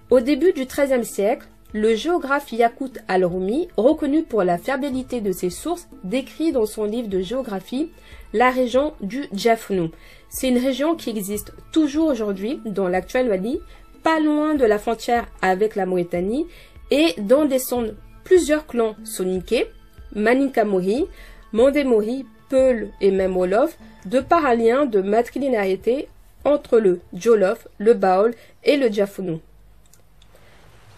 Au début du XIIIe siècle, le géographe Yakout al-Rumi, reconnu pour la fiabilité de ses sources, décrit dans son livre de géographie la région du Djafnou. C'est une région qui existe toujours aujourd'hui dans l'actuel Mali, pas loin de la frontière avec la Mauritanie, et dont descendent plusieurs clans soninké, Maninka-Mori, Mandé-Mori, Peul et même Wolof, de par un lien de matrilinéarité entre le Djolof, le Baol et le Djafnou.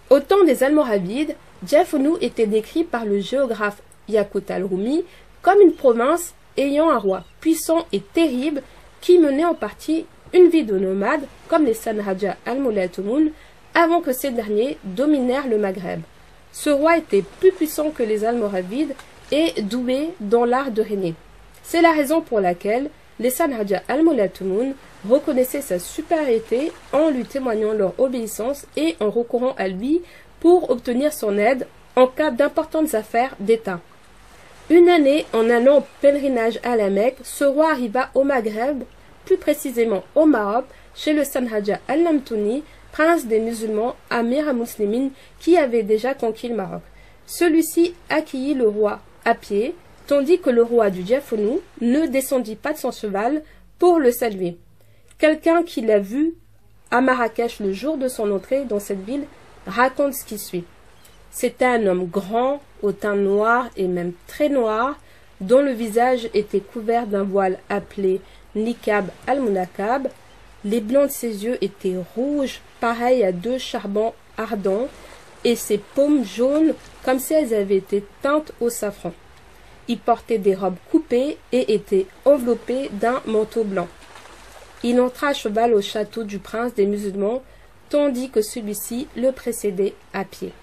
Au temps des Almoravides, Djafnou était décrit par le géographe Yakout al-Rumi comme une province ayant un roi puissant et terrible qui menait en partie une vie de nomade comme les Sanhaja al-Moulay Toumoun avant que ces derniers dominèrent le Maghreb. Ce roi était plus puissant que les Almoravides et doué dans l'art de régner. C'est la raison pour laquelle les Sanhaja al-Moulay Toumoun reconnaissaient sa supériorité en lui témoignant leur obéissance et en recourant à lui pour obtenir son aide en cas d'importantes affaires d'État. Une année, en allant au pèlerinage à la Mecque, ce roi arriva au Maghreb, plus précisément au Maroc, chez le Sanhaja al-Lamtouni, prince des musulmans Amir al-Muslimin qui avait déjà conquis le Maroc. Celui-ci accueillit le roi à pied, tandis que le roi du Djafnou ne descendit pas de son cheval pour le saluer. Quelqu'un qui l'a vu à Marrakech le jour de son entrée dans cette ville raconte ce qui suit. C'était un homme grand, au teint noir et même très noir, dont le visage était couvert d'un voile appelé niqab al-munakab. Les blancs de ses yeux étaient rouges, pareils à deux charbons ardents, et ses paumes jaunes comme si elles avaient été teintes au safran. Il portait des robes coupées et était enveloppé d'un manteau blanc. Il entra à cheval au château du prince des musulmans, tandis que celui-ci le précédait à pied.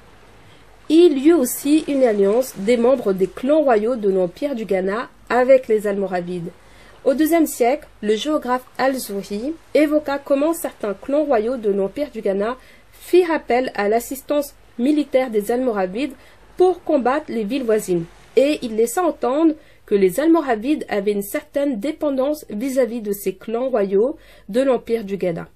Il y eut aussi une alliance des membres des clans royaux de l'Empire du Ghana avec les Almoravides. Au IIe siècle, le géographe Al-Zuhri évoqua comment certains clans royaux de l'Empire du Ghana firent appel à l'assistance militaire des Almoravides pour combattre les villes voisines, et il laissa entendre que les Almoravides avaient une certaine dépendance vis-à-vis de ces clans royaux de l'Empire du Ghana.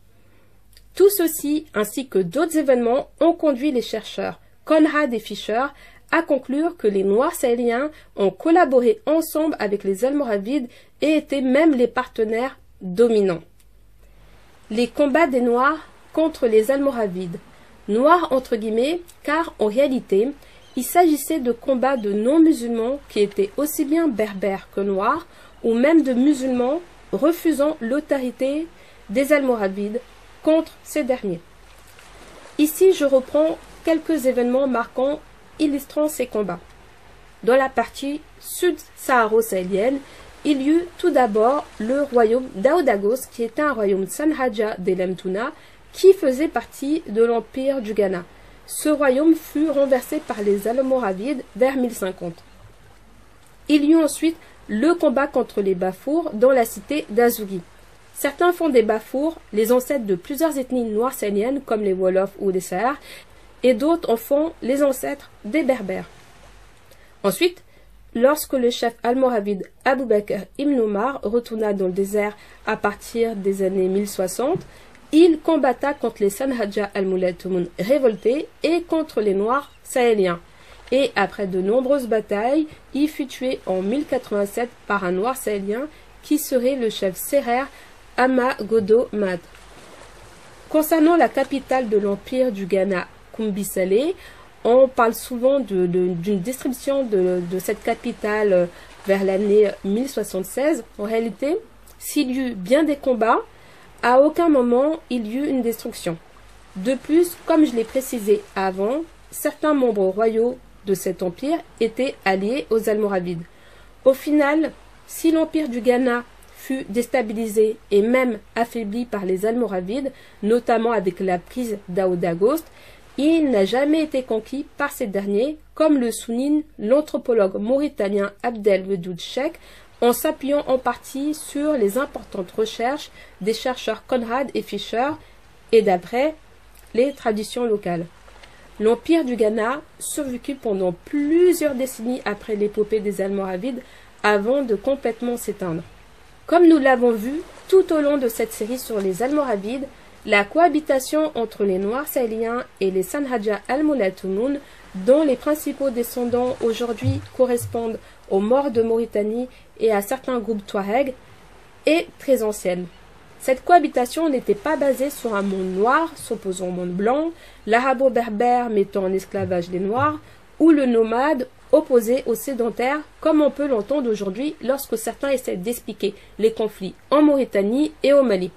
Tout ceci, ainsi que d'autres événements, ont conduit les chercheurs Conrad et Fischer à conclure que les Noirs sahéliens ont collaboré ensemble avec les Almoravides et étaient même les partenaires dominants. Les combats des Noirs contre les Almoravides. Noirs entre guillemets, car en réalité, il s'agissait de combats de non-musulmans qui étaient aussi bien berbères que noirs, ou même de musulmans refusant l'autorité des Almoravides contre ces derniers. Ici, je reprends quelques événements marquants illustrant ces combats. Dans la partie sud-saharo-sahélienne, il y eut tout d'abord le royaume d'Aoudagos, qui était un royaume Sanhaja d'Elemtouna, qui faisait partie de l'Empire du Ghana. Ce royaume fut renversé par les Almoravides vers 1050. Il y eut ensuite le combat contre les Bafours dans la cité d'Azougui. Certains font des Bafours les ancêtres de plusieurs ethnies noires sahéliennes comme les Wolofs ou les Sahars, et d'autres en font les ancêtres des Berbères. Ensuite, lorsque le chef almoravide Abou Bakr ibn Omar retourna dans le désert à partir des années 1060, il combatta contre les Sanhaja al-Moulay Toumoun révoltés et contre les Noirs sahéliens. Et après de nombreuses batailles, il fut tué en 1087 par un Noir sahélien qui serait le chef Serer Ama Godo Mad. Concernant la capitale de l'Empire du Ghana, Kumbi-Salé, on parle souvent d'une distribution de cette capitale vers l'année 1076. En réalité, s'il y eut bien des combats, à aucun moment il y eut une destruction. De plus, comme je l'ai précisé avant, certains membres royaux de cet empire étaient alliés aux Almoravides. Au final, si l'empire du Ghana fut déstabilisé et même affaibli par les Almoravides, notamment avec la prise d'Aoudaghost, il n'a jamais été conquis par ces derniers, comme le souligne l'anthropologue mauritanien Abdel Wedoud Cheikh, en s'appuyant en partie sur les importantes recherches des chercheurs Conrad et Fischer et d'après les traditions locales. L'empire du Ghana survécut pendant plusieurs décennies après l'épopée des Almoravides avant de complètement s'éteindre. Comme nous l'avons vu tout au long de cette série sur les Almoravides, La cohabitation entre les Noirs sahéliens et les Sanhaja al-Mulatoumoun, dont les principaux descendants aujourd'hui correspondent aux Maures de Mauritanie et à certains groupes Touareg, est très ancienne. Cette cohabitation n'était pas basée sur un monde noir s'opposant au monde blanc, l'arabo-berbère mettant en esclavage les Noirs, ou le nomade opposé au sédentaire, comme on peut l'entendre aujourd'hui lorsque certains essaient d'expliquer les conflits en Mauritanie et au Mali.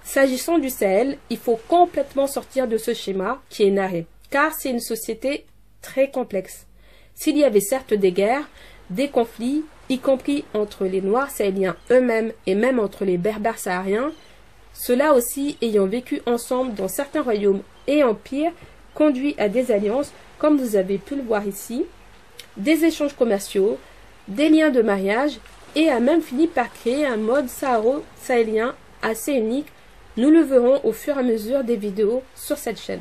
S'agissant du Sahel, il faut complètement sortir de ce schéma qui est narré, car c'est une société très complexe. S'il y avait certes des guerres, des conflits, y compris entre les Noirs sahéliens eux-mêmes et même entre les Berbères sahariens, ceux-là aussi ayant vécu ensemble dans certains royaumes et empires, conduit à des alliances, comme vous avez pu le voir ici, des échanges commerciaux, des liens de mariage, et a même fini par créer un mode saharo-sahélien assez unique. Nous le verrons au fur et à mesure des vidéos sur cette chaîne.